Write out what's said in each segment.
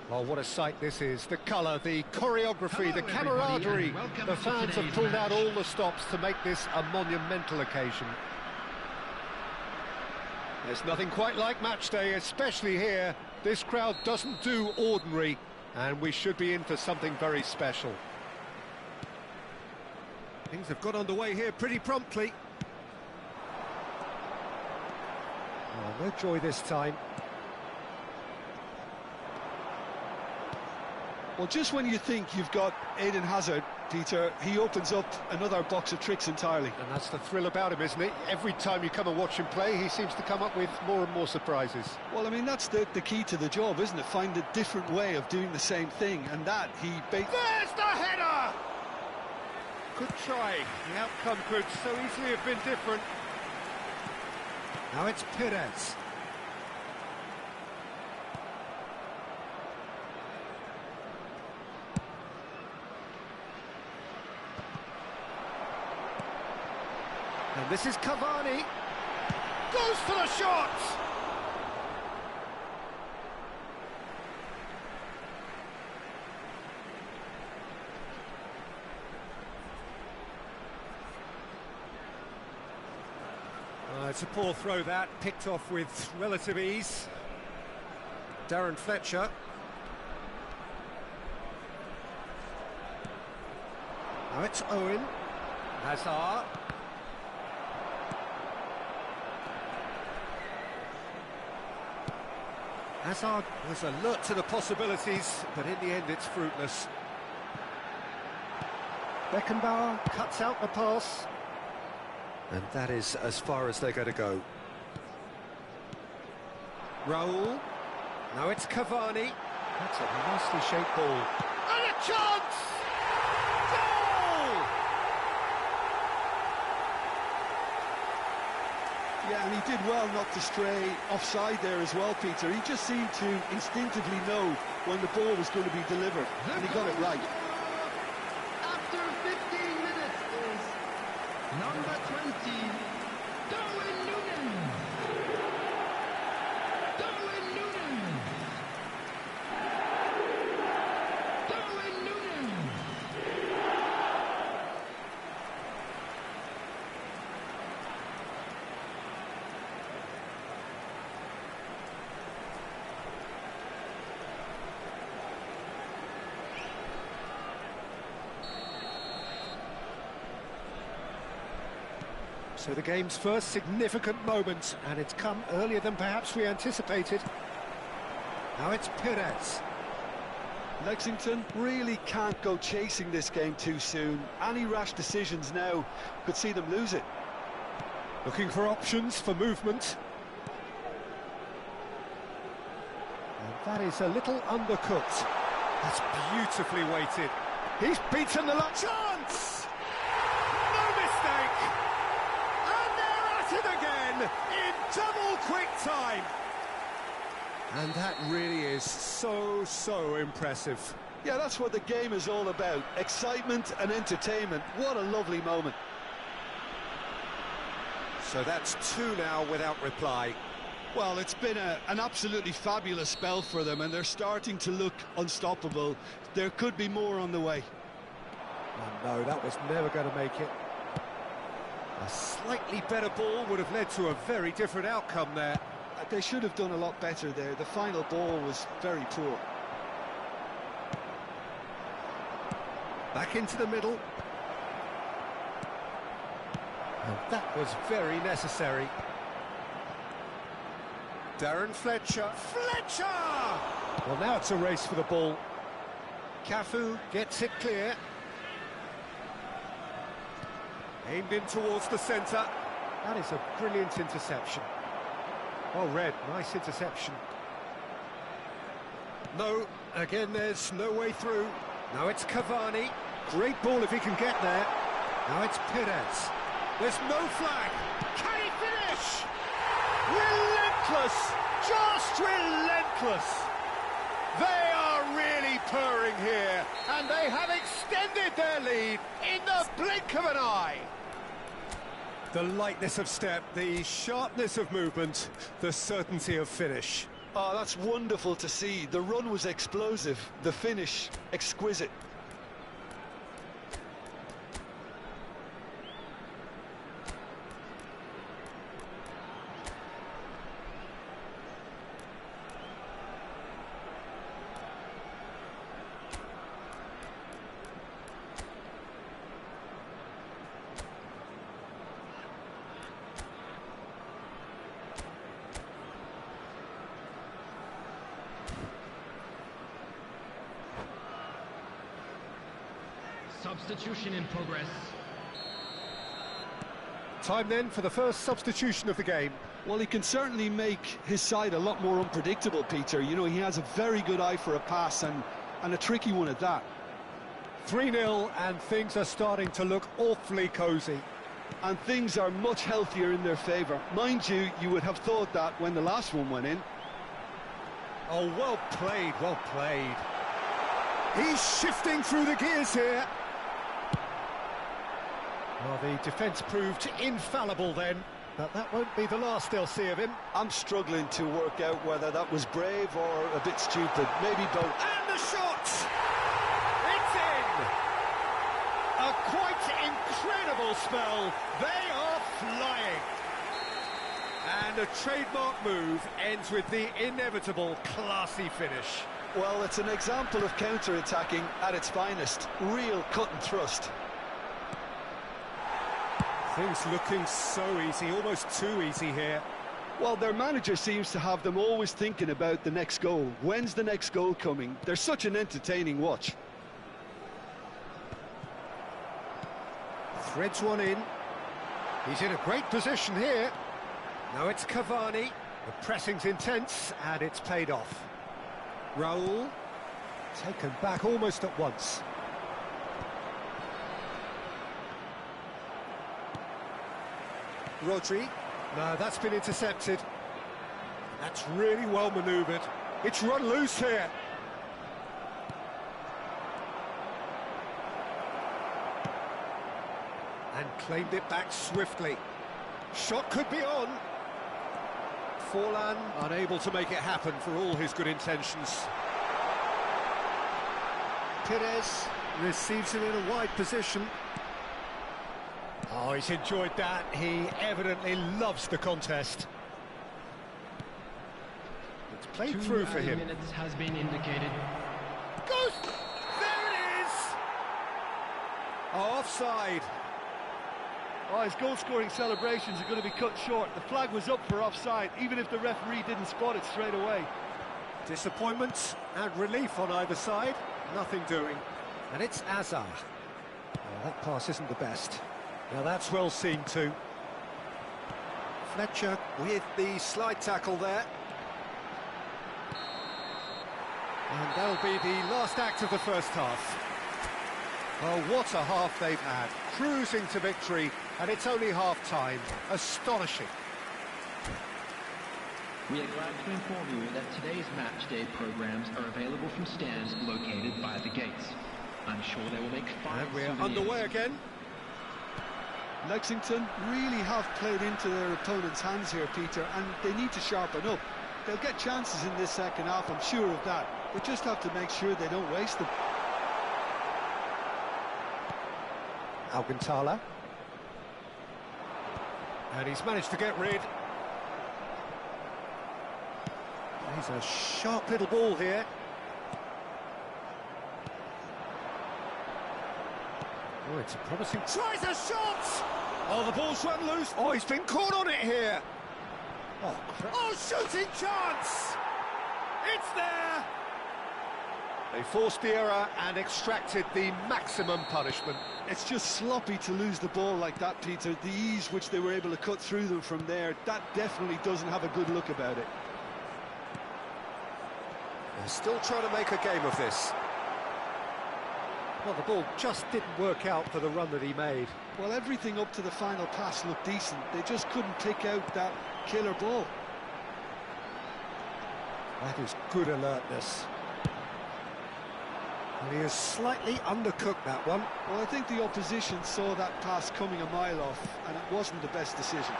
Well, what a sight this is. The colour, the choreography, the camaraderie. The fans have pulled out all the stops to make this a monumental occasion. There's nothing quite like match day, especially here. This crowd doesn't do ordinary, and we should be in for something very special. Things have got underway here pretty promptly. Oh, no joy this time. Well, just when you think you've got Eden Hazard, Peter, he opens up another box of tricks entirely. And that's the thrill about him, isn't it? Every time you come and watch him play, he seems to come up with more and more surprises. Well, I mean, that's the key to the job, isn't it? Find a different way of doing the same thing, and that There's the header! Good try. The outcome could so easily have been different. Now it's Perez. And this is Cavani. Goes for the shot! It's a poor throw that, picked off with relative ease. Darren Fletcher. Now it's Owen. Hazard. Hazard was alert to the possibilities, but in the end it's fruitless. Beckenbauer cuts out the pass. And that is as far as they're going to go. Raul. Now it's Cavani. That's a nicely shaped ball. And a chance! Goal! Yeah, and he did well not to stray offside there as well, Peter. He just seemed to instinctively know when the ball was going to be delivered, and he got it right. After 15 minutes is number 20, Darwin Núñez. Darwin Núñez. Darwin Núñez. So the game's first significant moment, and it's come earlier than perhaps we anticipated. Now it's Perez. Lexington really can't go chasing this game too soon. Any rash decisions now could see them lose it. Looking for options for movement. And that is a little undercooked. That's beautifully weighted. He's beaten the lock. Chance! No mistake! And they're at it again in double quick time. And that really is so impressive. Yeah, that's what the game is all about. Excitement and entertainment. What a lovely moment. So that's two now without reply. Well, it's been an absolutely fabulous spell for them, and they're starting to look unstoppable. There could be more on the way. Oh, no, that was never going to make it. A slightly better ball would have led to a very different outcome there. They should have done a lot better there. The final ball was very poor. Back into the middle. And that was very necessary. Darren Fletcher. Fletcher! Well, now it's a race for the ball. Cafu gets it clear. Aimed in towards the centre. That is a brilliant interception. Well read, nice interception. No, again there's no way through. Now it's Cavani. Great ball if he can get there. Now it's Perez. There's no flag. Can he finish? Relentless! Just relentless! They are really purring here, and they have extended their lead in the blink of an eye. The lightness of step, the sharpness of movement, the certainty of finish. Oh, that's wonderful to see. The run was explosive, the finish exquisite. Substitution in progress. Time then for the first substitution of the game. Well, he can certainly make his side a lot more unpredictable, Peter. You know, he has a very good eye for a pass and a tricky one at that. 3-0 and things are starting to look awfully cosy. And things are much healthier in their favour. Mind you, you would have thought that when the last one went in. Oh, well played, well played. He's shifting through the gears here. Well, the defence proved infallible then, but that won't be the last they'll see of him. I'm struggling to work out whether that was brave or a bit stupid. Maybe both. And the shot! It's in! A quite incredible spell. They are flying. And a trademark move ends with the inevitable classy finish. Well, it's an example of counter-attacking at its finest. Real cut and thrust. Things looking so easy, almost too easy here. Well, their manager seems to have them always thinking about the next goal. When's the next goal coming? They're such an entertaining watch. Threads one in. He's in a great position here. Now it's Cavani. The pressing's intense and it's paid off. Raul, taken back almost at once. Rodri, no, that's been intercepted. That's really well manoeuvred. It's run loose here. And claimed it back swiftly. Shot could be on. Forlan unable to make it happen for all his good intentions. Perez receives it in a wide position. Oh, he's enjoyed that. He evidently loves the contest. It's played through for him. 2 minutes has been indicated. Goes! There it is! Offside. Oh, his goal-scoring celebrations are going to be cut short. The flag was up for offside, even if the referee didn't spot it straight away. Disappointment and relief on either side. Nothing doing. And it's Azar. Oh, that pass isn't the best. Now that's well seen too. Fletcher with the slide tackle there. And that'll be the last act of the first half. Oh, what a half they've had. Cruising to victory, and it's only half-time. Astonishing. We are glad to inform you that today's match day programs are available from stands located by the gates. I'm sure they will make fine And we're souvenirs. underway again. Lexington really have played into their opponent's hands here, Peter, and they need to sharpen up. They'll get chances in this second half, I'm sure of that. They just have to make sure they don't waste them. Alcantara. And he's managed to get rid. He's a sharp little ball here. Oh, it's a promising... Tries a shot! Oh, the ball's run loose. Oh, he's been caught on it here. Oh, shooting chance! It's there! They forced the error and extracted the maximum punishment. It's just sloppy to lose the ball like that, Peter. The ease which they were able to cut through them from there, that definitely doesn't have a good look about it. They're still trying to make a game of this. Well, the ball just didn't work out for the run that he made. Well, everything up to the final pass looked decent. They just couldn't pick out that killer ball. That is good alertness. And he has slightly undercooked that one. Well, I think the opposition saw that pass coming a mile off, and it wasn't the best decision.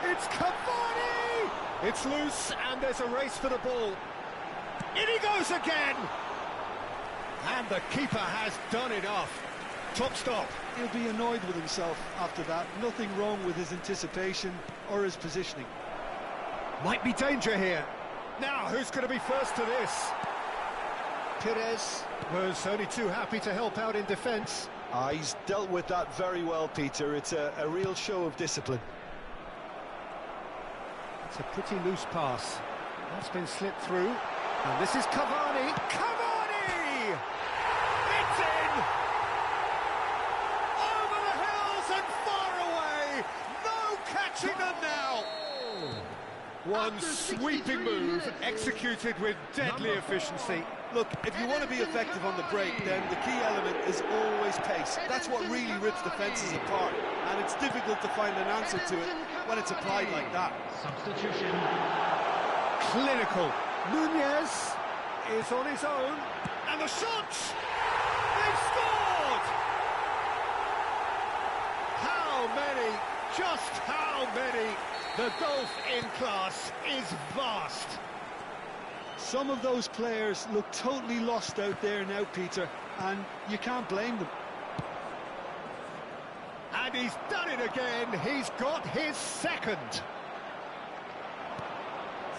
It's Cavani! It's loose, and there's a race for the ball. In he goes again! And the keeper has done enough. Top stop. He'll be annoyed with himself after that. Nothing wrong with his anticipation or his positioning. Might be danger here. Now, who's going to be first to this? Pires was only too happy to help out in defence. He's dealt with that very well, Peter. It's a real show of discipline. It's a pretty loose pass. That's been slipped through. And this is Cavani. Cavani! It's in! Over the hills and far away! No catching them now! One sweeping move, executed with deadly efficiency. Look, if you want to be effective on the break, then the key element is always pace. That's what really rips defences apart, and it's difficult to find an answer to it when it's applied like that. Substitution. Clinical. Nunez is on his own, and the shot! They've scored! How many? Just how many? The gulf in class is vast. Some of those players look totally lost out there now, Peter, and you can't blame them. And he's done it again. He's got his second.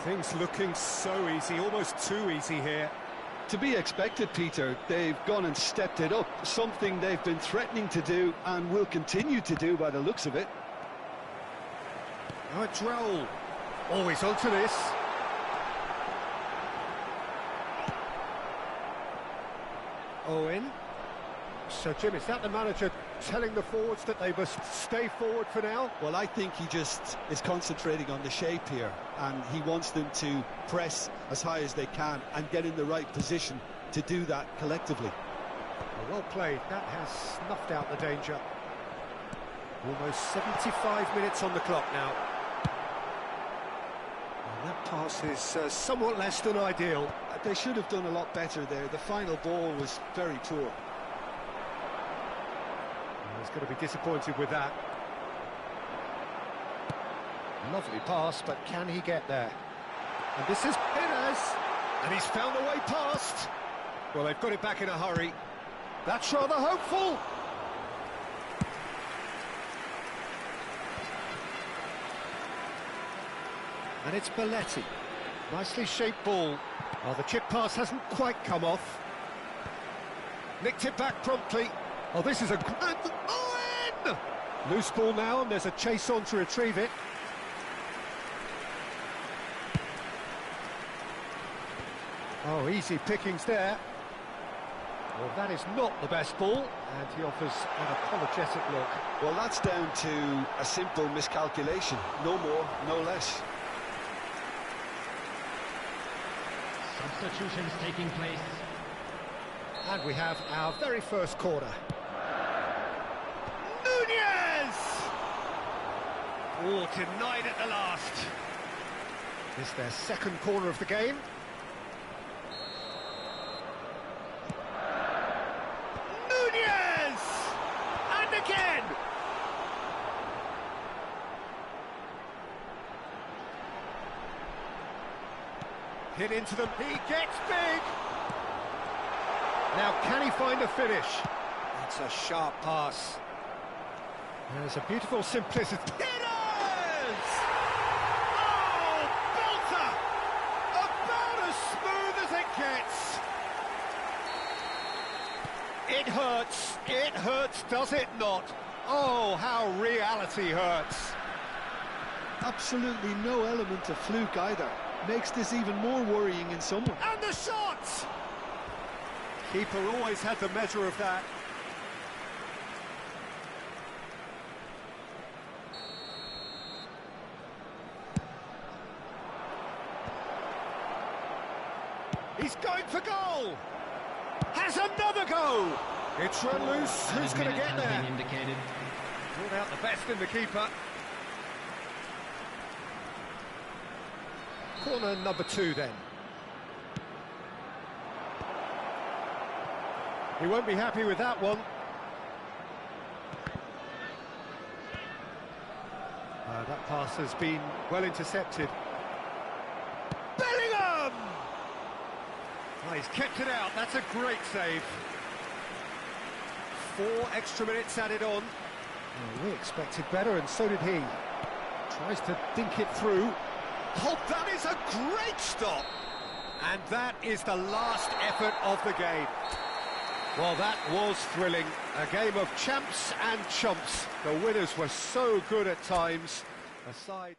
Things looking so easy, almost too easy here. To be expected, Peter. They've gone and stepped it up, something they've been threatening to do and will continue to do by the looks of it. Oh, Droll. Always onto this. Owen. So, Jim, is that the manager telling the forwards that they must stay forward for now? Well, I think he just is concentrating on the shape here, and he wants them to press as high as they can and get in the right position to do that collectively. Well played. That has snuffed out the danger. Almost 75 minutes on the clock now. And that pass is somewhat less than ideal. They should have done a lot better there. The final ball was very poor. He's going to be disappointed with that. Lovely pass, but can he get there? And this is Pires, and he's found a way past. Well, they've got it back in a hurry. That's rather hopeful. And it's Belletti. Nicely shaped ball. Oh, the chip pass hasn't quite come off. Nicked it back promptly. Oh, this is a... Owen! Loose ball now, and there's a chase on to retrieve it. Oh, easy pickings there. Well, that is not the best ball, and he offers an apologetic look. Well, that's down to a simple miscalculation. No more, no less. Substitutions taking place. And we have our very first corner. Nunez! Oh, denied at the last. Is their second corner of the game. Nunez! And again! Hit into them, he gets big! Now, can he find a finish? It's a sharp pass. There's a beautiful simplicity. It is! Oh, belter! About as smooth as it gets. It hurts, does it not? Oh, how reality hurts. Absolutely no element of fluke either. Makes this even more worrying in some way. And the shot! Keeper always had the measure of that. He's going for goal! Has another go! It's run loose, who's going to get there? Indicated. Brought out the best in the keeper. Corner number 2 then. He won't be happy with that one. That pass has been well intercepted. Oh, he's kept it out, that's a great save. 4 extra minutes added on. Well, we expected better, and so did he. Tries to dink it through. Oh, that is a great stop! And that is the last effort of the game. Well, that was thrilling. A game of champs and chumps. The winners were so good at times. Aside...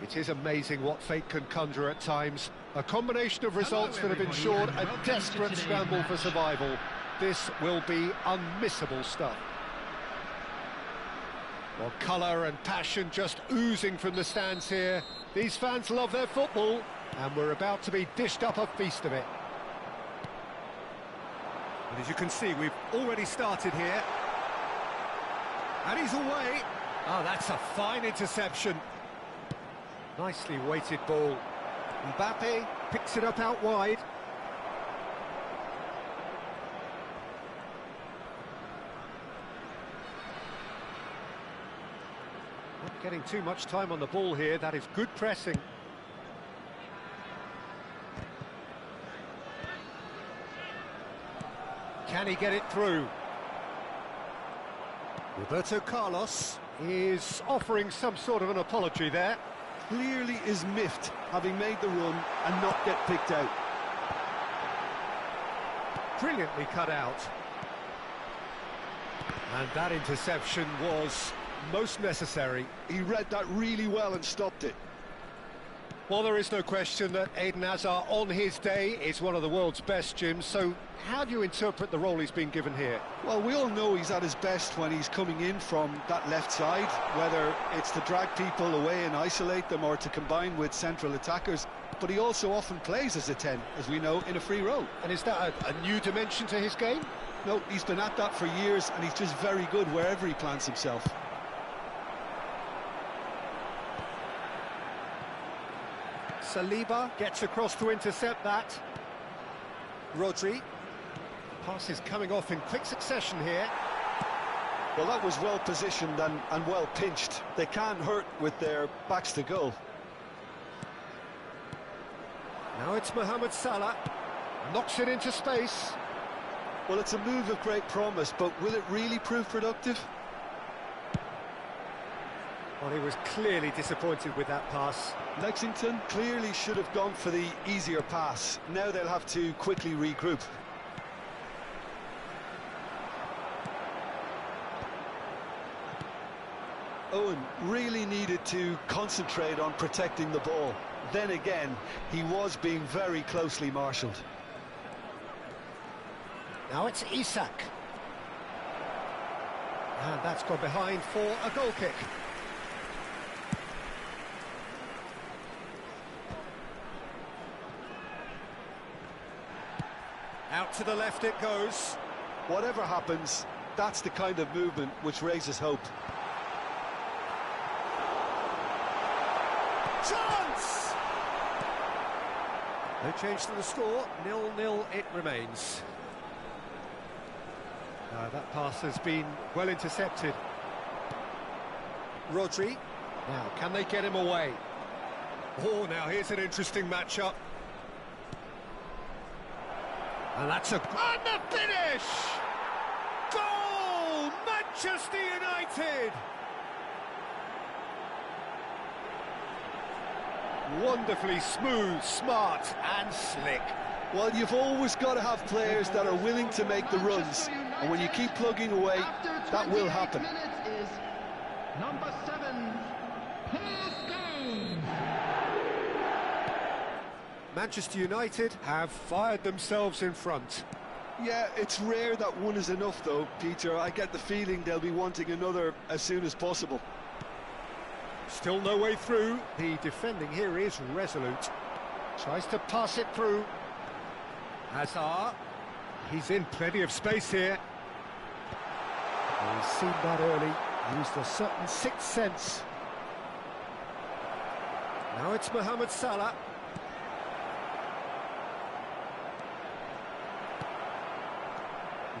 It is amazing what fate can conjure at times. A combination of results that have ensured a desperate scramble for survival. This will be unmissable stuff. Well, colour and passion just oozing from the stands here. These fans love their football, and we're about to be dished up a feast of it. And as you can see, we've already started here. And he's away. Oh, that's a fine interception. Nicely weighted ball. Mbappe picks it up out wide. Not getting too much time on the ball here. That is good pressing. Can he get it through? Roberto Carlos is offering some sort of an apology there. Clearly is miffed, having made the run and not get picked out. Brilliantly cut out. And that interception was most necessary. He read that really well and stopped it. Well, there is no question that Eden Hazard on his day is one of the world's best, Jim, so how do you interpret the role he's been given here? Well, we all know he's at his best when he's coming in from that left side, whether it's to drag people away and isolate them or to combine with central attackers, but he also often plays as a 10, as we know, in a free role. And is that a new dimension to his game? No, he's been at that for years and he's just very good wherever he plants himself. Saliba gets across to intercept that. Rodri. Pass is coming off in quick succession here. Well, that was well positioned and well pinched. They can't hurt with their backs to goal. Now it's Mohamed Salah. Knocks it into space. Well, it's a move of great promise, but will it really prove productive? Well, he was clearly disappointed with that pass. Lexington clearly should have gone for the easier pass. Now they'll have to quickly regroup. Owen really needed to concentrate on protecting the ball. Then again, he was being very closely marshalled. Now it's Isak. And that's gone behind for a goal kick. Out to the left it goes. Whatever happens, that's the kind of movement which raises hope. Chance! No change to the score, 0-0 it remains. That pass has been well intercepted. Rodri. Now, can they get him away? Oh, now here's an interesting matchup. And that's a... And the finish! Goal! Manchester United! Wonderfully smooth, smart and slick. Well, you've always got to have players that are willing to make the runs. And when you keep plugging away, that will happen. Is number 7, Paul Scholes. Manchester United have fired themselves in front. Yeah, it's rare that one is enough, though, Peter. I get the feeling they'll be wanting another as soon as possible. Still no way through. The defending here is resolute. Tries to pass it through. Hazard. He's in plenty of space here. He's seen that early. Used a certain sixth sense. Now it's Mohamed Salah.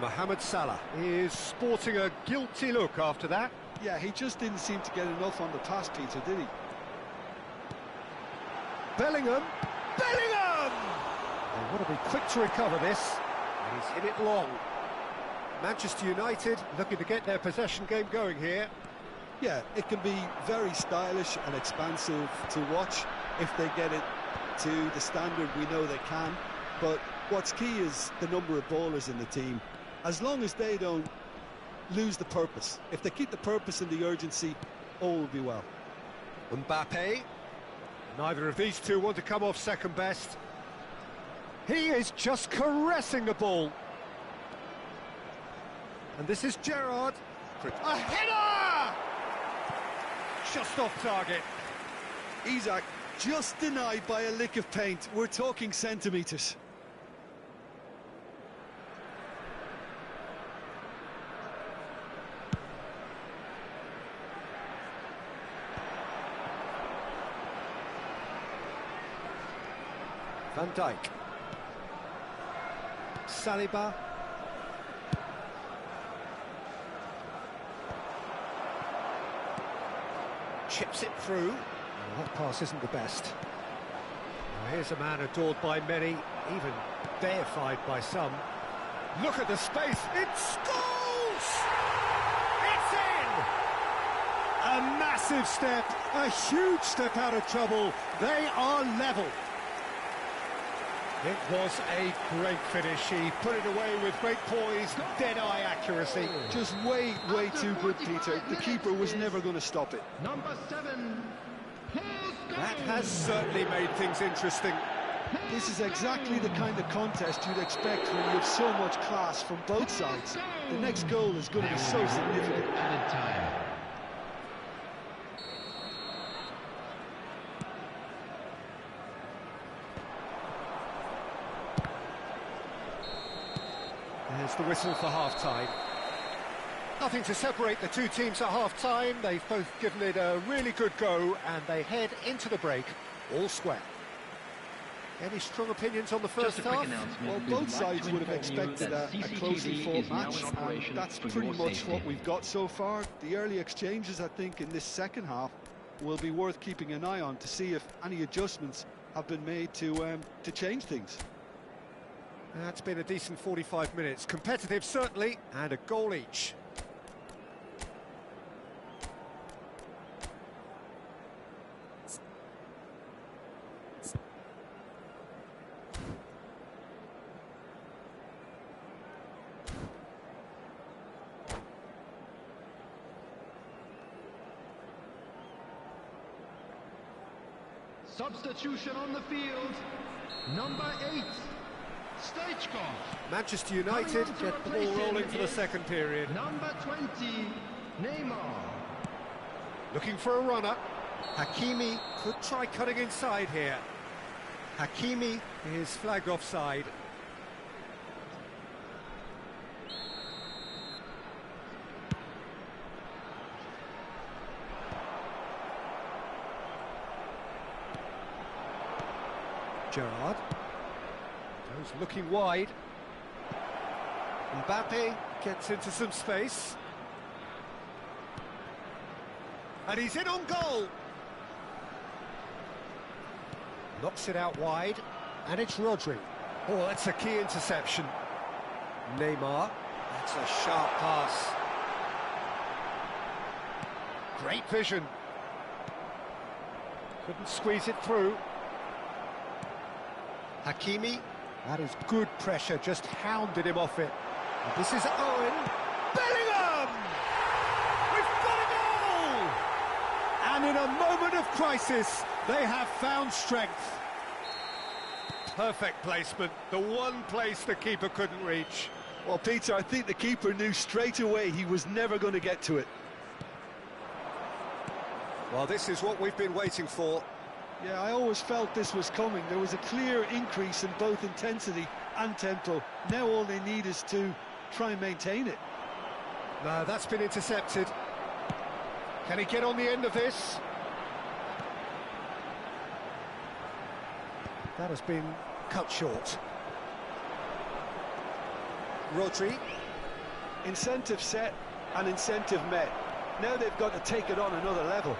Mohamed Salah is sporting a guilty look after that. Yeah, he just didn't seem to get enough on the pass, Peter, did he? Bellingham! Bellingham! They want to be quick to recover this. And he's hit it long. Manchester United looking to get their possession game going here. Yeah, it can be very stylish and expansive to watch if they get it to the standard we know they can. But what's key is the number of ballers in the team. As long as they don't lose the purpose. If they keep the purpose and the urgency, all will be well. Mbappe. Neither of these two want to come off second best. He is just caressing the ball. And this is Gerrard. A header! Just off target. Isak just denied by a lick of paint. We're talking centimetres. Van Dijk. Saliba. Chips it through. Well, that pass isn't the best. Well, here's a man adored by many, even deified by some. Look at the space. It's goals! It's in! A massive step, a huge step out of trouble. They are level. It was a great finish. He put it away with great poise, dead-eye accuracy. Just way too good, Peter. The keeper was never going to stop it. Number 7, Paul Scholes. That has certainly made things interesting. This is exactly the kind of contest you'd expect when you have so much class from both sides. The next goal is going to be so significant. Added time. There's the whistle for half-time. Nothing to separate the two teams at half-time. They've both given it a really good go, and they head into the break all square. Any strong opinions on the first Just a quick half? announcement. Well, We both would like sides to would have inform you expected that a closely CCTV fought is now match, in operation and that's for pretty your much safety. what we've got so far. The early exchanges, I think, in this second half will be worth keeping an eye on to see if any adjustments have been made to change things. That's been a decent 45 minutes. Competitive, certainly, and a goal each. Substitution on the field. Number 8, Stoichkov. Manchester United get the ball rolling for the second period. Number 20, Neymar. Looking for a runner. Hakimi could try cutting inside here. Hakimi is flagged offside. Gerrard. Goes looking wide. Mbappe gets into some space. And he's in on goal. Knocks it out wide. And it's Rodri. Oh, that's a key interception. Neymar. That's a sharp pass. Great vision. Couldn't squeeze it through. Hakimi. That is good pressure, just hounded him off it. And this is Owen. Bellingham! We've got a goal! And in a moment of crisis, they have found strength. Perfect placement, the one place the keeper couldn't reach. Well, Peter, I think the keeper knew straight away he was never going to get to it. Well, this is what we've been waiting for. Yeah, I always felt this was coming. There was a clear increase in both intensity and tempo. Now all they need is to try and maintain it. No, that's been intercepted. Can he get on the end of this? That has been cut short. Rodri. Incentive set and incentive met. Now they've got to take it on another level.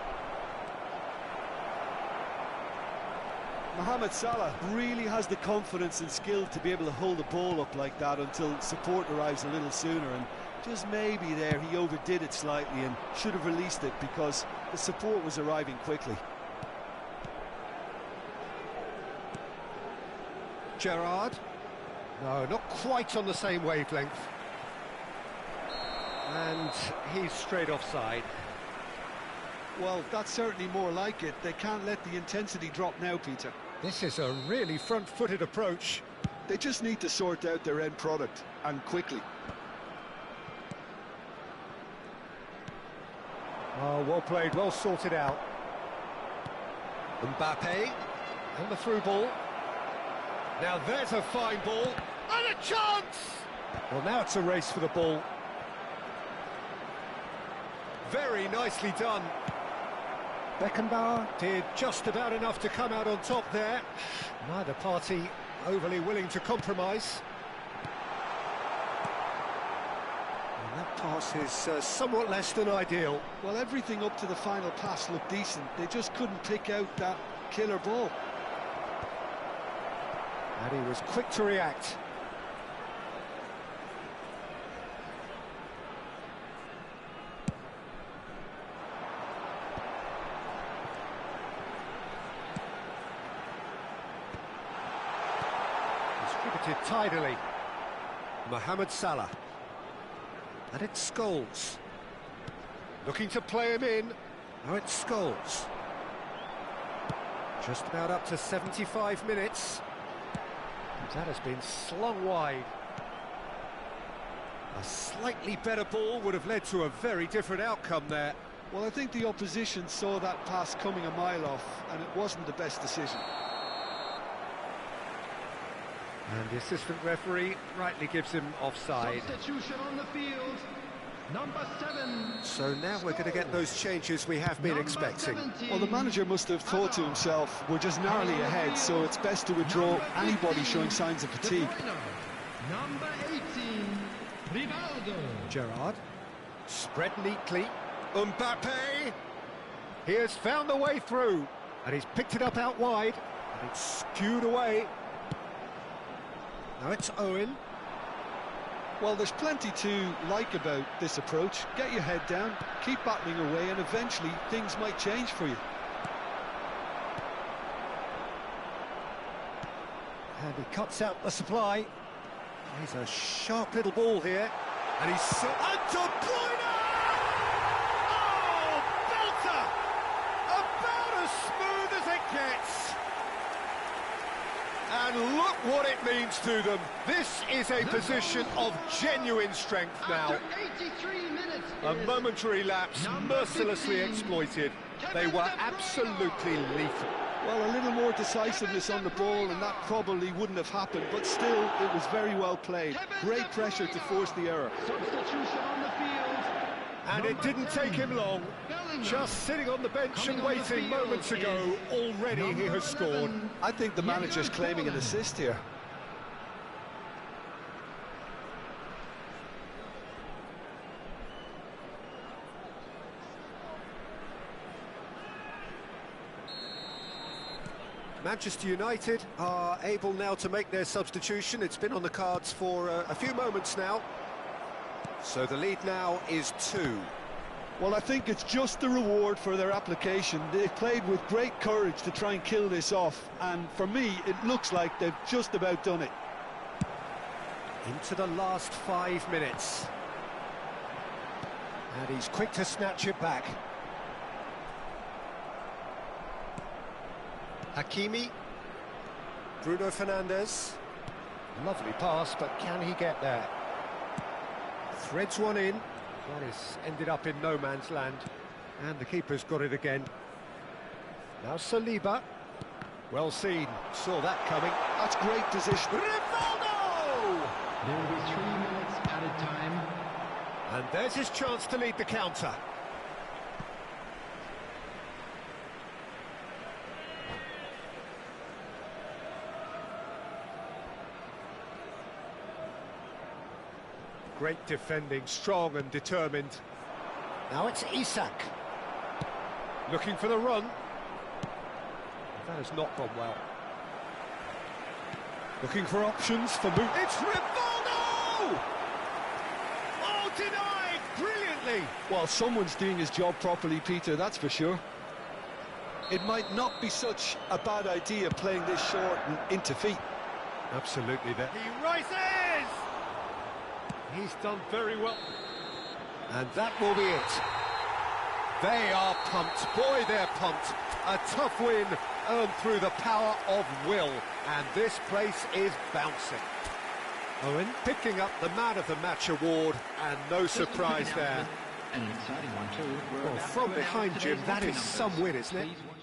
Mohamed Salah really has the confidence and skill to be able to hold the ball up like that until support arrives a little sooner, and just maybe there he overdid it slightly and should have released it because the support was arriving quickly. Gerrard. No, not quite on the same wavelength. And he's straight offside. Well, that's certainly more like it. They can't let the intensity drop now, Peter. This is a really front-footed approach. They just need to sort out their end product, and quickly. Oh, well played, well sorted out. Mbappe, and the through ball. Now there's a fine ball, and a chance! Well, now it's a race for the ball. Very nicely done. Beckenbauer did just about enough to come out on top there. Neither party overly willing to compromise. And that pass is somewhat less than ideal. Well, everything up to the final pass looked decent. They just couldn't pick out that killer ball. And he was quick to react. Distributed tidily. Mohamed Salah. And it's Scholes. Looking to play him in. Now it's Scholes. Just about up to 75 minutes. That has been slung wide. A slightly better ball would have led to a very different outcome there. Well, I think the opposition saw that pass coming a mile off, and it wasn't the best decision. And the assistant referee rightly gives him offside. Substitution on the field. Number 7. So now we're going to get those changes we have been Number expecting. 17. Well, the manager must have thought to himself, we're just narrowly ahead, so it's best to withdraw anybody showing signs of fatigue. Number 18. Rivaldo. Gerrard, spread neatly. Mbappe, he has found the way through, and he's picked it up out wide, and it's skewed away. Now it's Owen. Well, there's plenty to like about this approach. Get your head down, keep battling away, and eventually things might change for you. And he cuts out the supply. He's a sharp little ball here, and he's... And De Bruyne! Oh, belter! About as smooth as it gets. And look what it means to them. This is a position of genuine strength now. After 83 minutes. A momentary lapse, mercilessly exploited. They were absolutely lethal. Well, a little more decisiveness on the ball, and that probably wouldn't have happened, but still, it was very well played. Great pressure to force the error. Substitution on the field. And it didn't take him long. Just sitting on the bench and waiting moments ago, already he has scored. I think the manager's claiming an assist here. Manchester United are able now to make their substitution. It's been on the cards for a few moments now. So the lead now is 2. Well, I think it's just the reward for their application. They've played with great courage to try and kill this off, and for me, it looks like they've just about done it. Into the last 5 minutes. And he's quick to snatch it back. Hakimi. Bruno Fernandes. Lovely pass, but can he get there? Threads one in. That has ended up in no man's land. And the keeper's got it again. Now Saliba. Well seen. Saw that coming. That's great position. Rivaldo! There will be 3 minutes added time. And there's his chance to lead the counter. Great defending, strong and determined. Now it's Isak. Looking for the run. That has not gone well. Looking for options for move. It's Rivaldo! Oh, denied brilliantly. Well, someone's doing his job properly, Peter, that's for sure. It might not be such a bad idea playing this short and into feet. Absolutely there. He rises! He's done very well. And that will be it. They are pumped. Boy, they're pumped. A tough win earned through the power of will. And this place is bouncing. Owen picking up the Man of the Match award, and no surprise there. And an exciting one too. Well, from behind, Jim, that is some win, isn't it? Please watch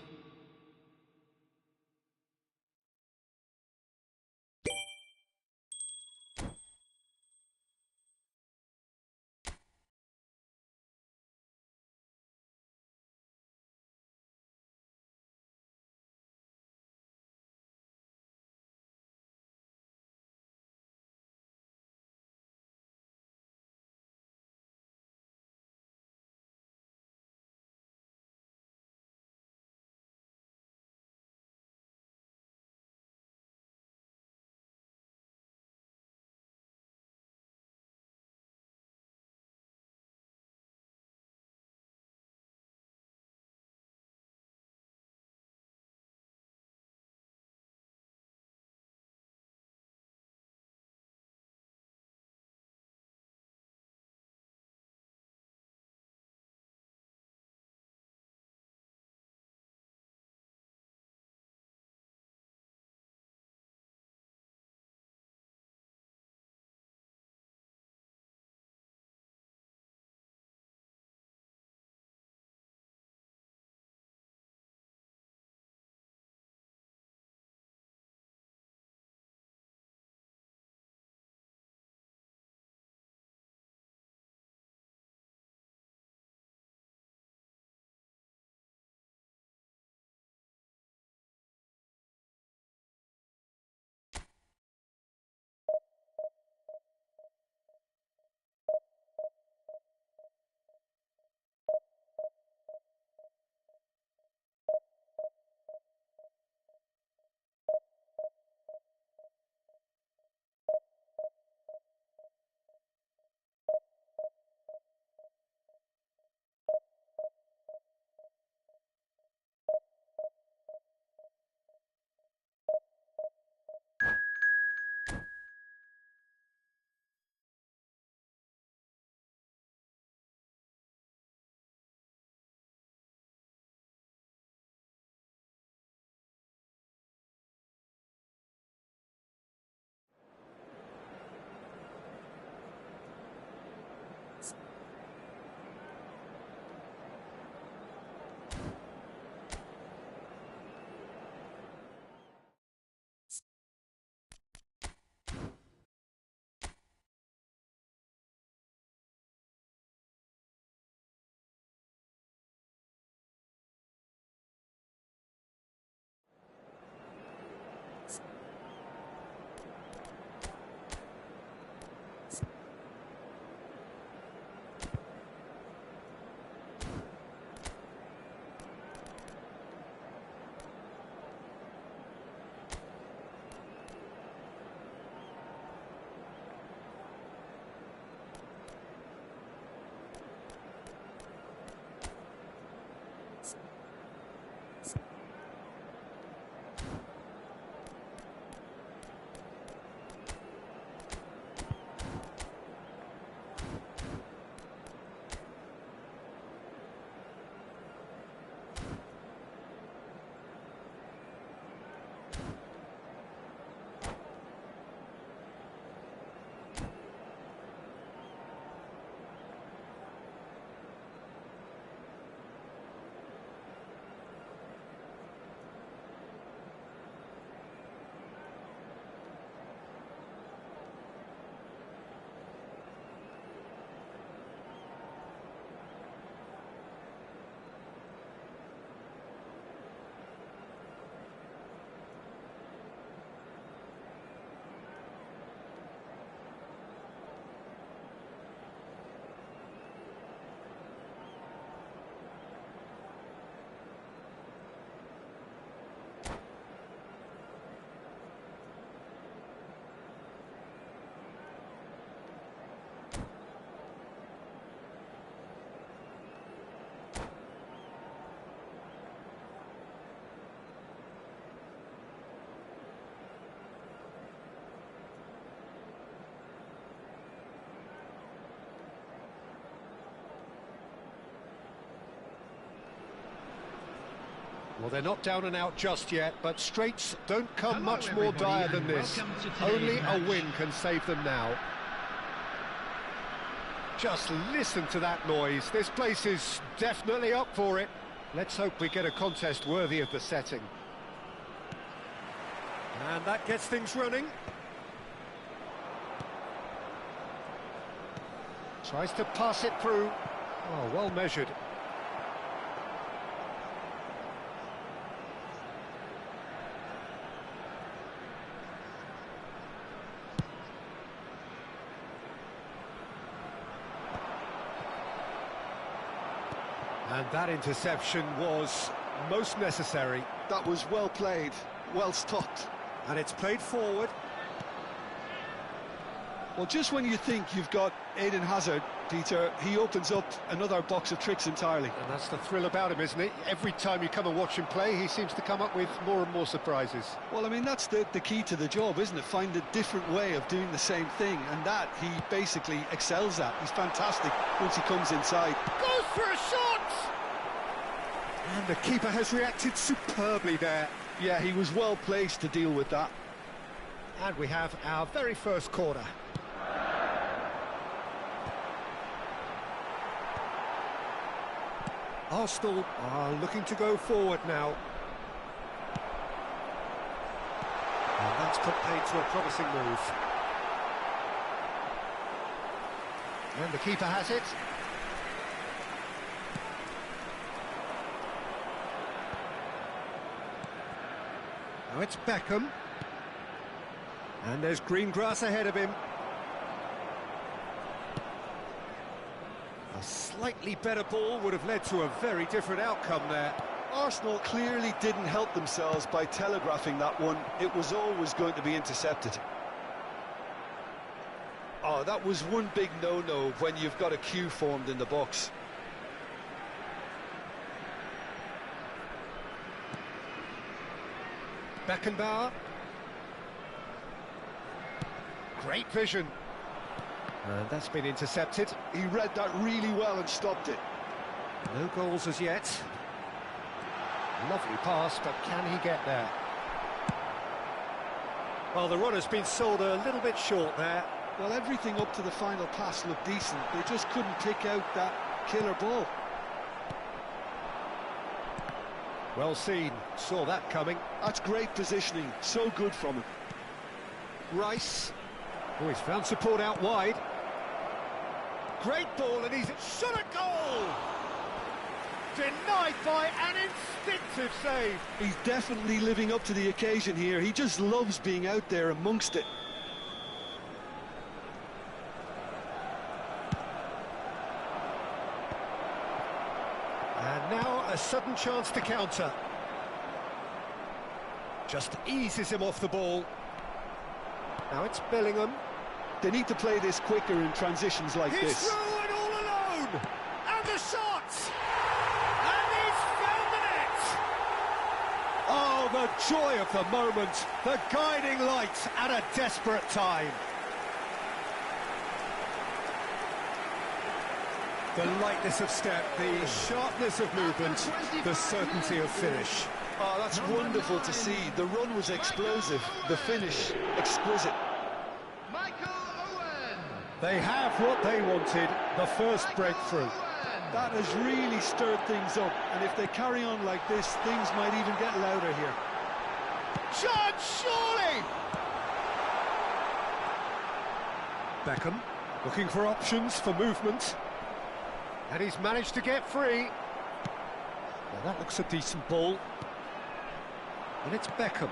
Well, they're not down and out just yet, but straights don't come Hello, much more everybody, dire than and this. welcome to today's Only a match. win can save them now. Just listen to that noise. This place is definitely up for it. Let's hope we get a contest worthy of the setting. And that gets things running. Tries to pass it through. Oh, well measured. And that interception was most necessary. That was well played, well stopped. And it's played forward. Well, just when you think you've got Eden Hazard, Peter, he opens up another box of tricks entirely. And that's the thrill about him, isn't it? Every time you come and watch him play, he seems to come up with more and more surprises. Well, I mean, that's the key to the job, isn't it? Find a different way of doing the same thing, and that he basically excels at. He's fantastic once he comes inside. Goes for a shot! And the keeper has reacted superbly there. Yeah, he was well placed to deal with that. And we have our very first corner. Arsenal are looking to go forward now. And that's put paid to a promising move. And the keeper has it. Now it's Beckham. And there's green grass ahead of him. A slightly better ball would have led to a very different outcome there. Arsenal clearly didn't help themselves by telegraphing that one. It was always going to be intercepted. Oh, that was one big no-no when you've got a queue formed in the box. Beckenbauer. Great vision. And that's been intercepted. He read that really well and stopped it. No goals as yet. Lovely pass, but can he get there? Well, the run has been sold a little bit short there. Well, everything up to the final pass looked decent. They just couldn't pick out that killer ball. Well seen, saw that coming. That's great positioning, so good from him. Rice. Oh, he's found support out wide. Great ball, and he's shot a goal! Denied by an instinctive save. He's definitely living up to the occasion here. He just loves being out there amongst it. And now a sudden chance to counter. Just eases him off the ball. Now it's Bellingham. They need to play this quicker in transitions like He's this. through and all alone! And the shot! And he's found the net! Oh, the joy of the moment. The guiding light at a desperate time. The lightness of step, the sharpness of movement, the certainty of finish. Oh, that's wonderful to see. The run was explosive, the finish exquisite. Michael Owen! They have what they wanted, the first breakthrough. That has really stirred things up, and if they carry on like this, things might even get louder here. Chance, surely! Beckham looking for options for movement. And he's managed to get free. Well, that looks a decent ball. And it's Beckham.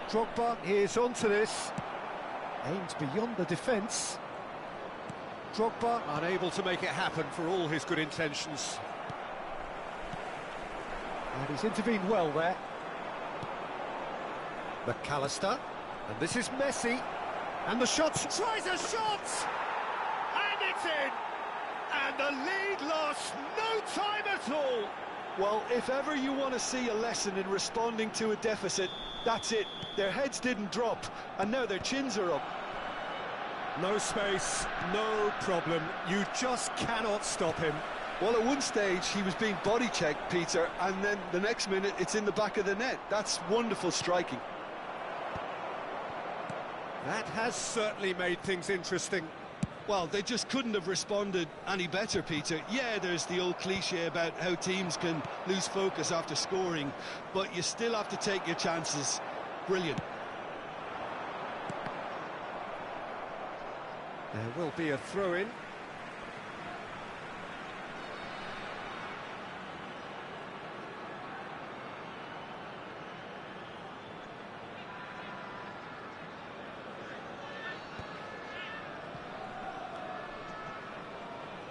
Drogba is onto this. Aims beyond the defence. Drogba unable to make it happen for all his good intentions. And he's intervened well there. McAllister. And this is Messi. And the shot. Tries a shot! And it's in! And the lead lost no time at all. Well, if ever you want to see a lesson in responding to a deficit, that's it. Their heads didn't drop, and now their chins are up. No space, no problem. You just cannot stop him. Well, at one stage he was being body checked, Peter, and then the next minute it's in the back of the net. That's wonderful striking. That has certainly made things interesting. Well, they just couldn't have responded any better, Peter. Yeah, there's the old cliche about how teams can lose focus after scoring, but you still have to take your chances. Brilliant. There will be a throw-in.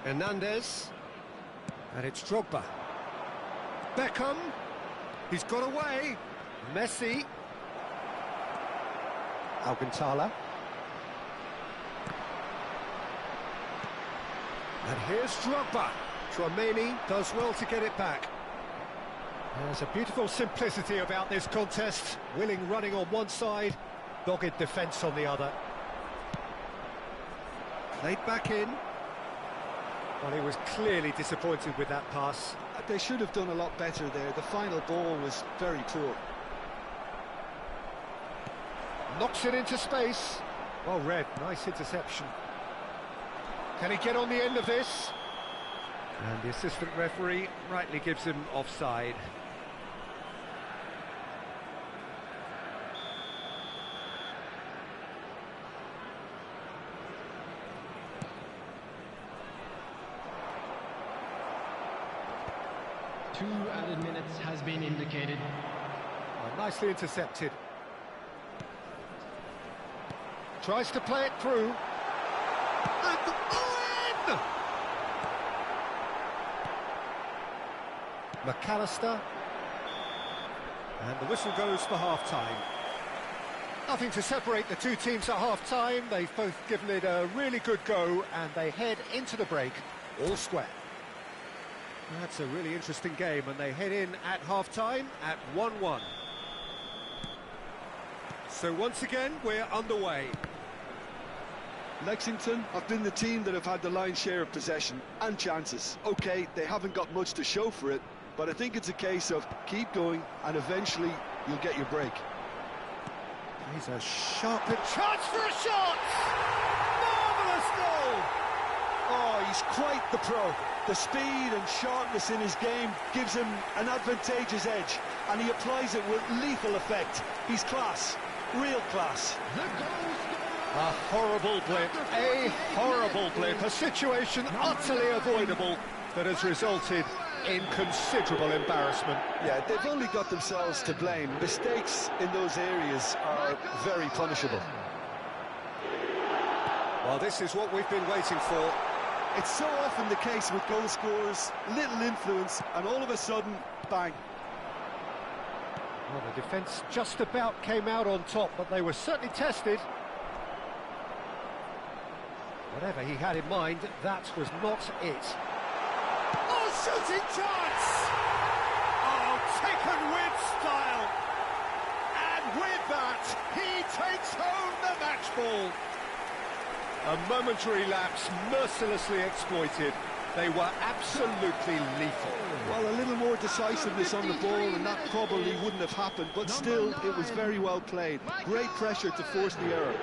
Hernandez, and it's Drogba. Beckham, he's got away. Messi. Alcantara. And here's Drogba. Tchouaméni does well to get it back. There's a beautiful simplicity about this contest. Willing running on one side, dogged defence on the other. Played back in. Well, he was clearly disappointed with that pass. They should have done a lot better there. The final ball was very poor. Knocks it into space. Well read, nice interception. Can he get on the end of this? And the assistant referee rightly gives him offside. Two added minutes has been indicated. Oh, nicely intercepted. Tries to play it through. And Owen! McAllister. And the whistle goes for half-time. Nothing to separate the two teams at half-time. They've both given it a really good go, and they head into the break all square. That's a really interesting game, and they head in at half-time at 1-1. So once again, we're underway. Lexington have been the team that have had the lion's share of possession and chances. OK, they haven't got much to show for it, but I think it's a case of keep going and eventually you'll get your break. He's a sharp chance for a shot! Marvellous goal! Oh, he's quite the pro. The speed and sharpness in his game gives him an advantageous edge, and he applies it with lethal effect. He's class, real class. A horrible blip, a situation utterly avoidable that has resulted in considerable embarrassment. Yeah, they've only got themselves to blame. Mistakes in those areas are very punishable. Well, this is what we've been waiting for. It's so often the case with goal scorers, little influence, and all of a sudden, bang. Well, the defence just about came out on top, but they were certainly tested. Whatever he had in mind, that was not it. Oh, shooting chance! Oh, taken with style. And with that, he takes home the match ball. A momentary lapse, mercilessly exploited. They were absolutely lethal. Well, a little more decisiveness on the ball and that probably wouldn't have happened, but still, it was very well played. Great pressure to force the error.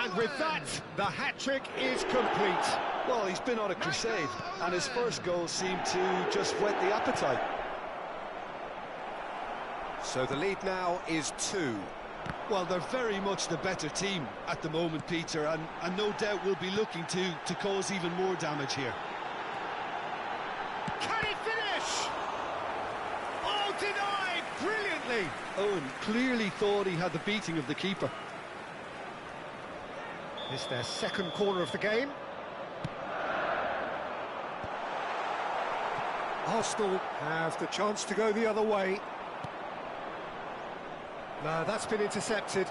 And with that, the hat-trick is complete. Well, he's been on a crusade, and his first goal seemed to just whet the appetite. So the lead now is 2. Well, they're very much the better team at the moment, Peter, and no doubt will be looking to cause even more damage here. Can he finish? Oh, denied brilliantly. Owen clearly thought he had the beating of the keeper. It's their second corner of the game. Arsenal have the chance to go the other way. No, that's been intercepted.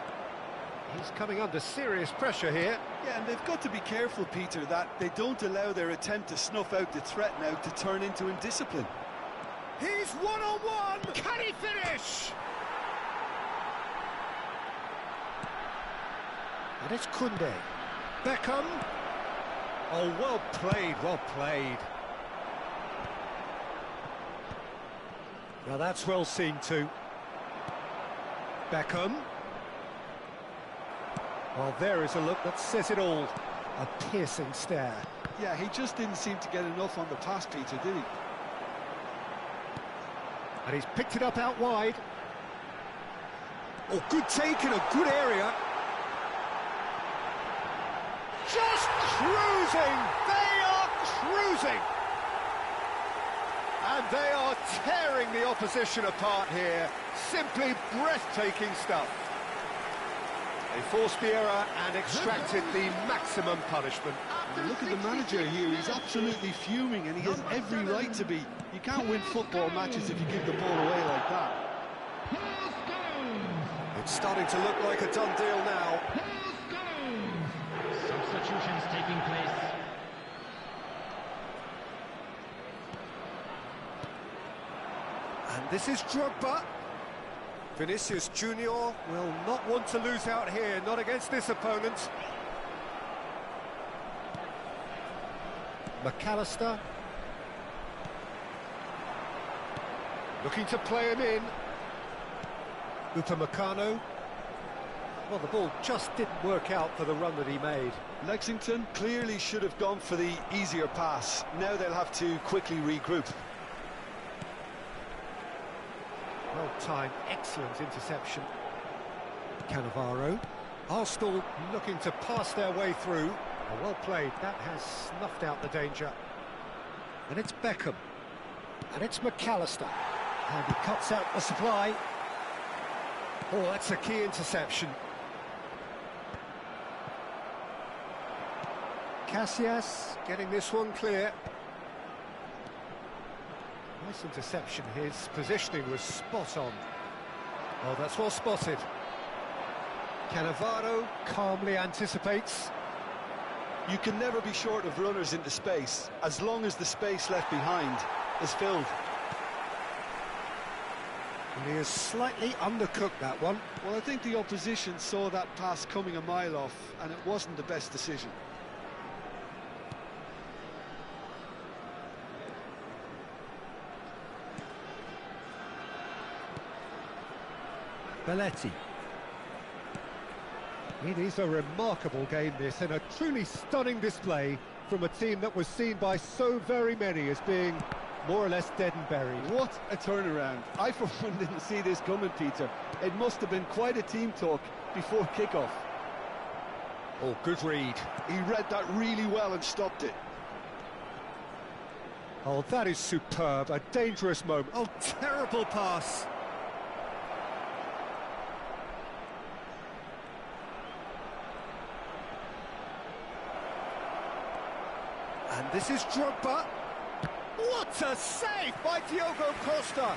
He's coming under serious pressure here. Yeah, and they've got to be careful, Peter, that they don't allow their attempt to snuff out the threat now to turn into indiscipline. He's one-on-one! Can he finish? And it's Koundé. Beckham. Oh, well played, well played. Now that's well seen too. Beckham. Well, there is a look that says it all. A piercing stare. Yeah, he just didn't seem to get enough on the pass, Peter, did he? And he's picked it up out wide. Oh, good take in a good area. Just cruising! They are cruising! And they are tearing the opposition apart here. Simply breathtaking stuff. They forced the error and extracted the maximum punishment. Look at the manager here, he's absolutely fuming and he has every right to be. You can't win football matches if you give the ball away like that. It's starting to look like a done deal now. Substitutions taking place. And this is Drogba. Vinicius Junior will not want to lose out here, not against this opponent. McAllister. Looking to play him in. Upamecano. Well, the ball just didn't work out for the run that he made. Lexington clearly should have gone for the easier pass. Now they'll have to quickly regroup. Well-timed, excellent interception. Cannavaro. Arsenal looking to pass their way through. Oh, well played, that has snuffed out the danger. And it's Beckham. And it's McAllister. And he cuts out the supply. Oh, that's a key interception. Casillas getting this one clear. Nice interception, his positioning was spot on. Oh, that's well spotted. Cannavaro calmly anticipates. You can never be short of runners into space, as long as the space left behind is filled. And he has slightly undercooked that one. Well, I think the opposition saw that pass coming a mile off, and it wasn't the best decision. Belletti. It is a remarkable game, this, and a truly stunning display from a team that was seen by so very many as being more or less dead and buried. What a turnaround. I, for one, didn't see this coming, Peter. It must have been quite a team talk before kickoff. Oh, good read. He read that really well and stopped it. Oh, that is superb. A dangerous moment. Oh, terrible pass. And this is Drogba. What a save by Diogo Costa!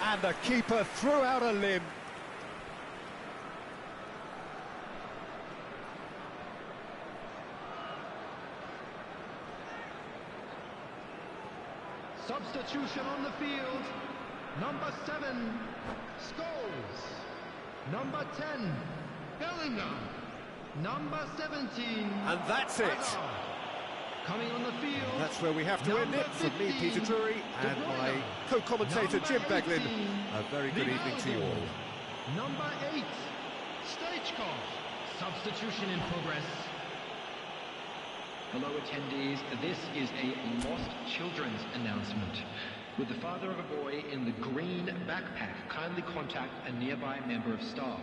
And the keeper threw out a limb. Substitution on the field. Number 7, Scholes. Number 10, Bellingham. Number 17. And that's it. Hazard. Coming on the field. That's where we have to end it. From me, Peter Drury, and my co-commentator, Jim Beglin. A very good evening to you all. Number 8, Stoichkov. Substitution in progress. Hello attendees, this is a Lost Children's announcement. With the father of a boy in the green backpack, kindly contact a nearby member of staff.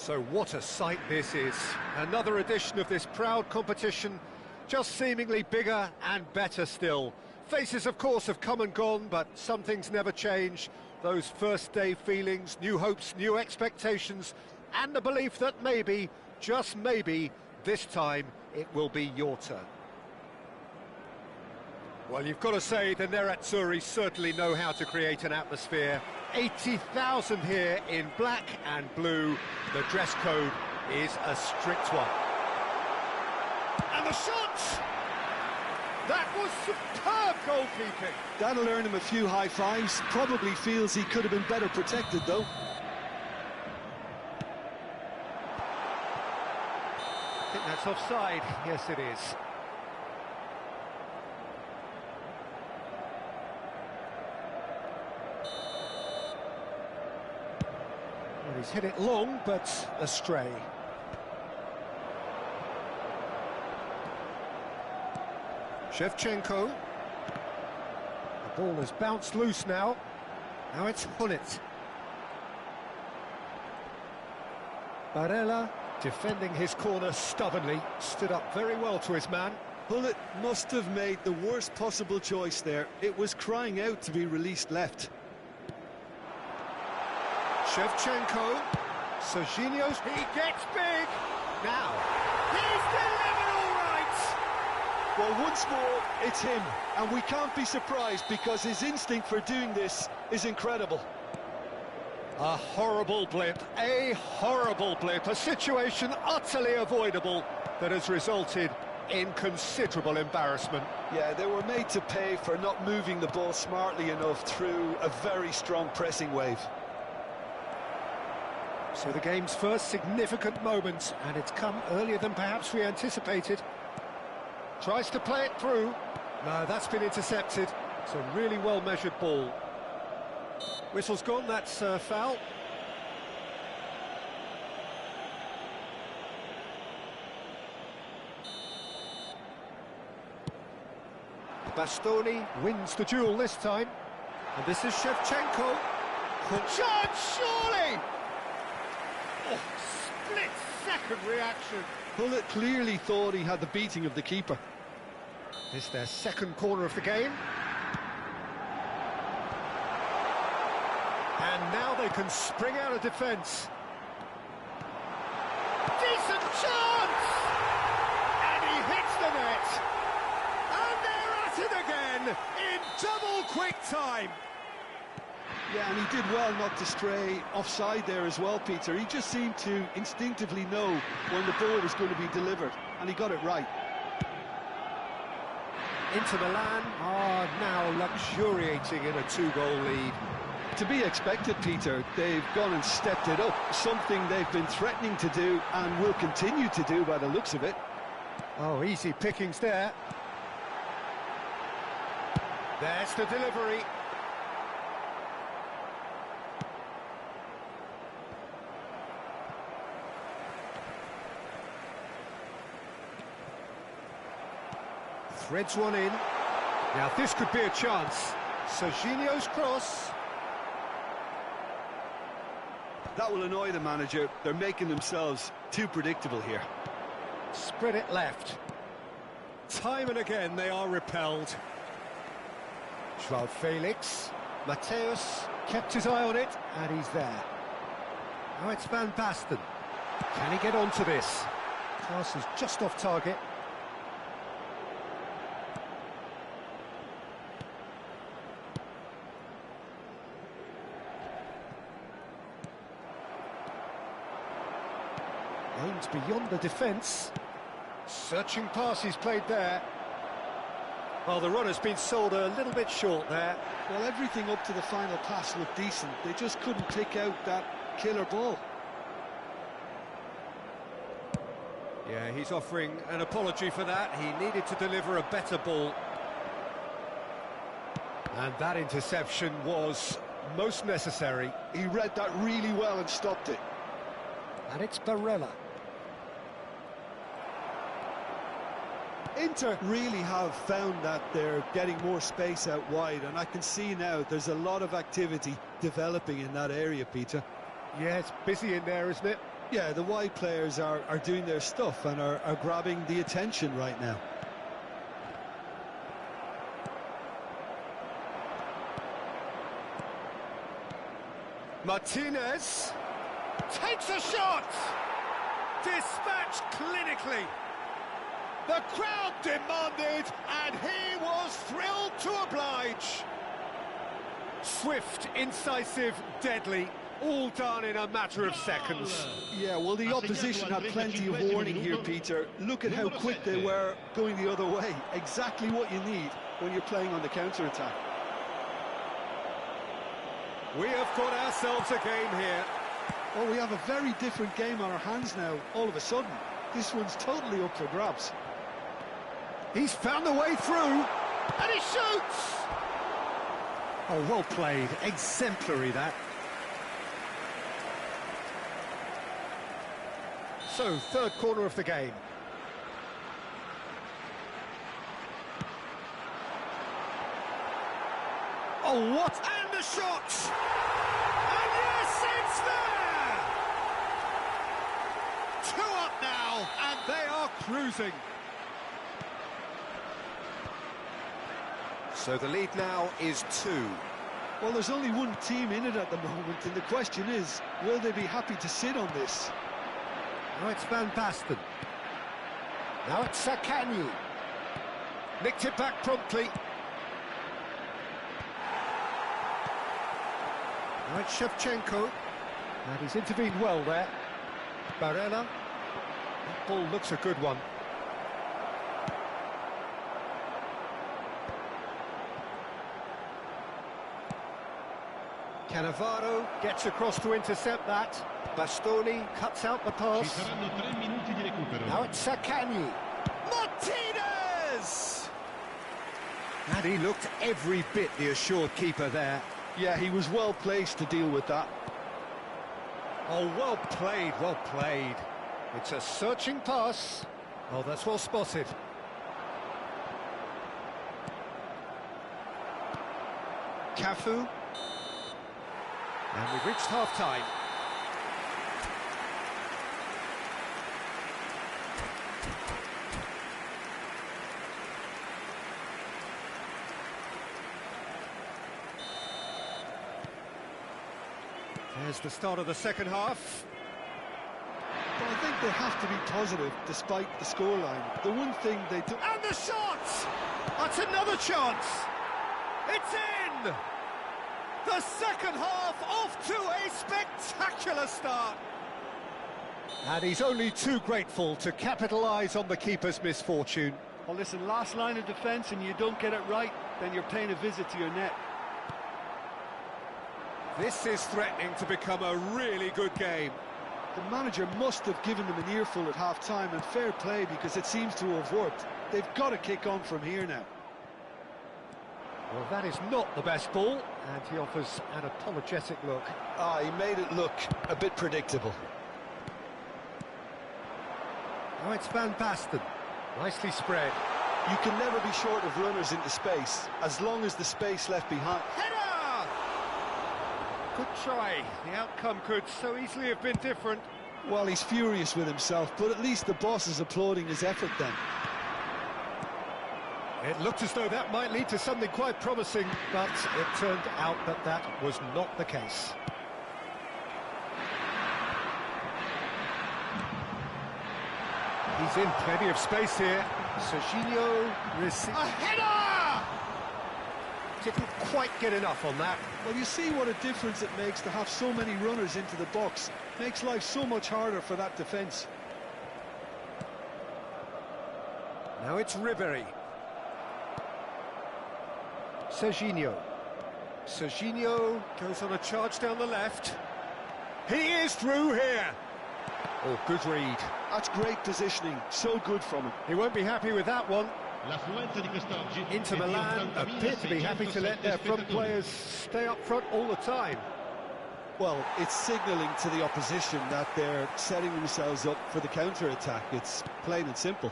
So what a sight this is. Another edition of this proud competition, just seemingly bigger and better still. Faces, of course, have come and gone, but some things never change. Those first-day feelings, new hopes, new expectations, and the belief that maybe, just maybe, this time it will be your turn. Well, you've got to say the Nerazzurri certainly know how to create an atmosphere. 80,000 here in black and blue. The dress code is a strict one. And the shot! That was superb goalkeeping. That'll earn him a few high fives. Probably feels he could have been better protected, though. I think that's offside. Yes, it is. Well, he's hit it long, but astray. Shevchenko. The ball has bounced loose now. Now it's Gullit. Barella, defending his corner stubbornly, stood up very well to his man. Gullit must have made the worst possible choice there. It was crying out to be released left. Shevchenko. Serginho's. He gets big. Now, he's delivered all right. Well, once more, it's him. And we can't be surprised because his instinct for doing this is incredible. A horrible blip, a situation utterly avoidable that has resulted in considerable embarrassment. Yeah, they were made to pay for not moving the ball smartly enough through a very strong pressing wave. So the game's first significant moment, and it's come earlier than perhaps we anticipated. Tries to play it through. No, that's been intercepted. It's a really well-measured ball. Whistle's gone, that's a foul. Bastoni wins the duel this time. And this is Shevchenko. Shot, surely! Oh, split-second reaction. Gullit clearly thought he had the beating of the keeper. It's their second corner of the game. And now they can spring out of defence. Decent chance! And he hits the net. And they're at it again in double quick time. Yeah, and he did well not to stray offside there as well, Peter. He just seemed to instinctively know when the ball was going to be delivered, and he got it right. Inter Milan are now luxuriating in a two-goal lead. To be expected, Peter. They've gone and stepped it up, something they've been threatening to do and will continue to do by the looks of it. Oh, easy pickings there. There's the delivery. Threads one in. Now this could be a chance. Serginho's cross. That will annoy the manager. They're making themselves too predictable here. Spread it left. Time and again they are repelled. Joao Felix. Mateus kept his eye on it, and he's there. Now it's Van Basten. Can he get onto this? Pass is just off target. Aims beyond the defence. Searching pass he's played there. Well, the run has been sold a little bit short there. Well, everything up to the final pass looked decent. They just couldn't pick out that killer ball. Yeah, he's offering an apology for that. He needed to deliver a better ball. And that interception was most necessary. He read that really well and stopped it. And it's Barella. Inter really have found that they're getting more space out wide, and I can see now there's a lot of activity developing in that area, Peter. Yeah, it's busy in there, isn't it? Yeah, the wide players are doing their stuff and are grabbing the attention right now. Martinez takes a shot! Dispatched clinically. The crowd demanded, and he was thrilled to oblige. Swift, incisive, deadly, all done in a matter of seconds. Yeah, well, the opposition had plenty of warning here, Peter. Look at how quick they were going the other way. Exactly what you need when you're playing on the counter-attack. We have got ourselves a game here. Well, we have a very different game on our hands now, all of a sudden. This one's totally up for grabs. He's found the way through, and he shoots! Oh, well played. Exemplary, that. So, third corner of the game. Oh, what? And the shot! And yes, it's there! 2 up now, and they are cruising. So the lead now is 2. Well, there's only one team in it at the moment, and the question is, will they be happy to sit on this? Now it's Van Basten. Now it's Sakani. Nicked it back promptly. Now it's Shevchenko. And he's intervened well there. Barella. That ball looks a good one. Cannavaro gets across to intercept that. Bastoni cuts out the pass. Now it's Sakani. Martinez! And he looked every bit the assured keeper there. Yeah, he was well placed to deal with that. Oh, well played, well played. It's a searching pass. Oh, that's well spotted. Cafu. And we've reached half-time. There's the start of the second half. But I think they have to be positive despite the scoreline. The one thing they do... And the shot! That's another chance! It's in! The second half off to a spectacular start. And he's only too grateful to capitalise on the keeper's misfortune. Well, listen, last line of defence and you don't get it right, then you're paying a visit to your net. This is threatening to become a really good game. The manager must have given them an earful at half-time, and fair play because it seems to have worked. They've got to kick on from here now. Well, that is not the best ball, and he offers an apologetic look. He made it look a bit predictable. Now it's Van Basten. Nicely spread. You can never be short of runners into space, as long as the space left behind. Header! Good try. The outcome could so easily have been different. Well, he's furious with himself, but at least the boss is applauding his effort then. It looked as though that might lead to something quite promising, but it turned out that that was not the case. He's in plenty of space here. Serginho receives... A header! Didn't quite get enough on that. Well, you see what a difference it makes to have so many runners into the box. Makes life so much harder for that defence. Now it's Ribéry. Serginho. Serginho goes on a charge down the left. He is through here. Oh, good read. That's great positioning. So good from him. He won't be happy with that one. Inter Milan appear to be happy to let their front players stay up front all the time. Well, it's signalling to the opposition that they're setting themselves up for the counter-attack. It's plain and simple.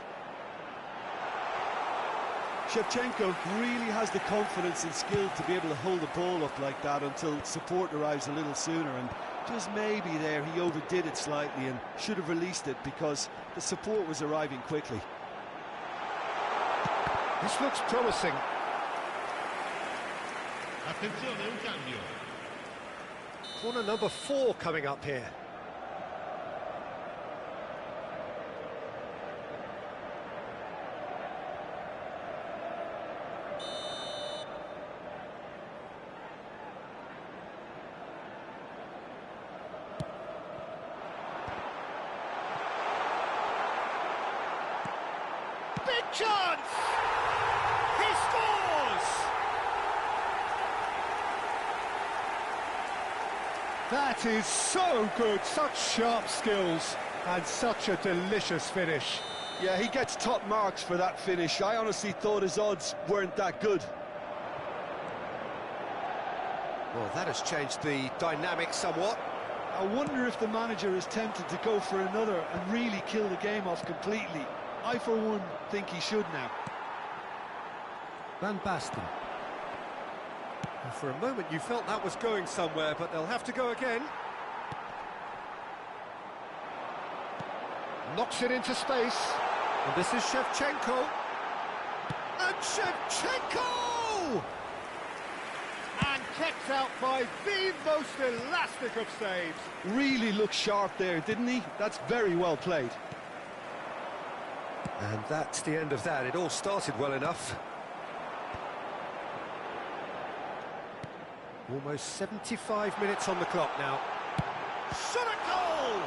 Shevchenko really has the confidence and skill to be able to hold the ball up like that until support arrives a little sooner, and just maybe there he overdid it slightly and should have released it because the support was arriving quickly. This looks promising. Attenzione, un cambio. Corner number 4 coming up here. Big chance! He scores! That is so good, such sharp skills and such a delicious finish. Yeah, he gets top marks for that finish. I honestly thought his odds weren't that good. Well, that has changed the dynamic somewhat. I wonder if the manager is tempted to go for another and really kill the game off completely. I, for one, think he should now. Van Basten. And for a moment you felt that was going somewhere, but they'll have to go again. Knocks it into space. And this is Shevchenko. And Shevchenko! And kept out by the most elastic of saves. Really looked sharp there, didn't he? That's very well played. And that's the end of that. It all started well enough. Almost 75 minutes on the clock now. Shot a goal!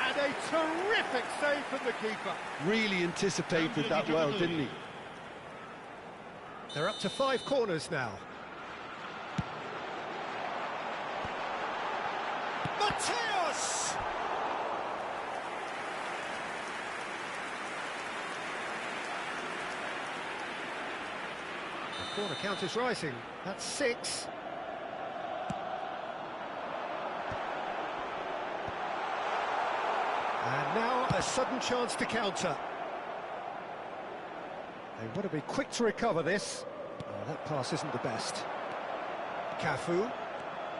And a terrific save from the keeper. Really anticipated that well, didn't he? They're up to 5 corners now. Mateus! The corner count is rising. That's 6. And now a sudden chance to counter. They want to be quick to recover this. Oh, that pass isn't the best. Cafu.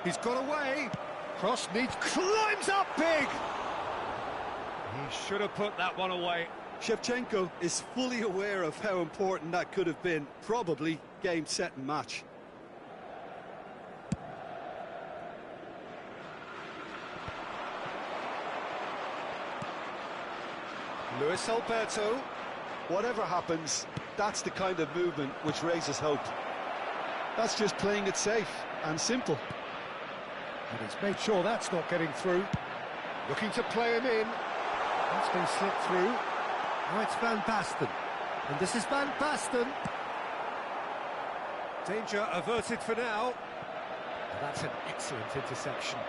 He's got away. Cross climbs up big. He should have put that one away. Shevchenko is fully aware of how important that could have been. Probably game, set and match. Luis Alberto. Whatever happens, that's the kind of movement which raises hope. That's just playing it safe and simple. And he's made sure that's not getting through. Looking to play him in. That's been slipped through. Now it's Van Basten. And this is Van Basten. Danger averted for now. And that's an excellent interception.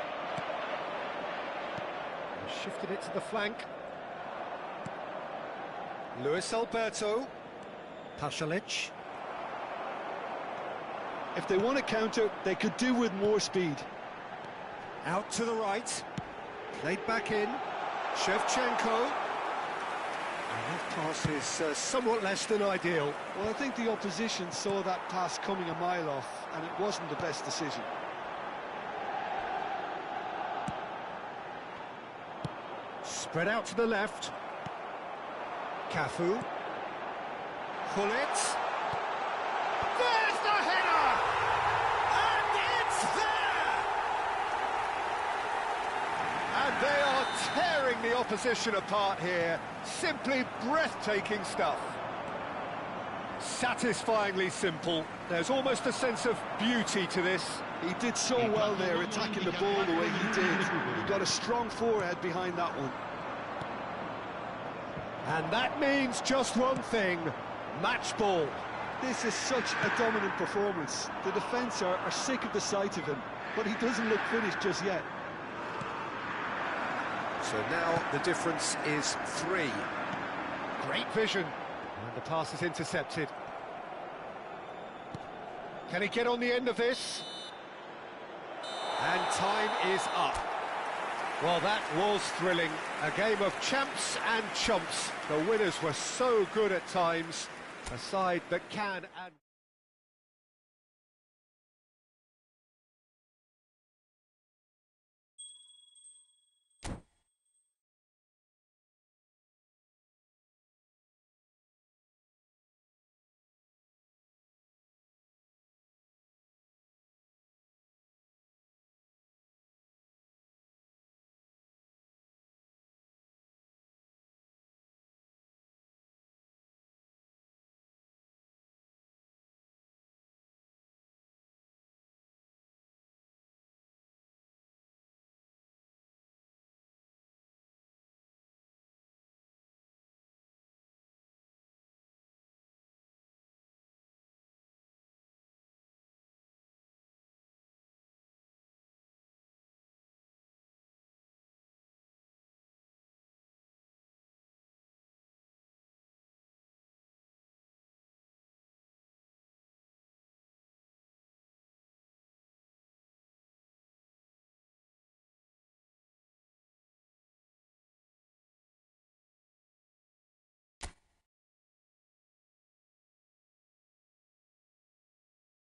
He shifted it to the flank. Luis Alberto. Pasalic. If they want to counter, they could do with more speed. Out to the right. Played back in. Shevchenko. And that pass is somewhat less than ideal. Well, I think the opposition saw that pass coming a mile off, and it wasn't the best decision. Spread out to the left. Cafu. Gullit. There's the header! And it's there! And they are tearing the opposition apart here. Simply breathtaking stuff. Satisfyingly simple. There's almost a sense of beauty to this. He did so well there, attacking the ball the way he did. He got a strong forehead behind that one. And that means just one thing, match ball. This is such a dominant performance. The defence are sick of the sight of him, but he doesn't look finished just yet. So now the difference is 3. Great vision. And the pass is intercepted. Can he get on the end of this? And time is up. Well, that was thrilling. A game of champs and chumps. The winners were so good at times, A side that can and...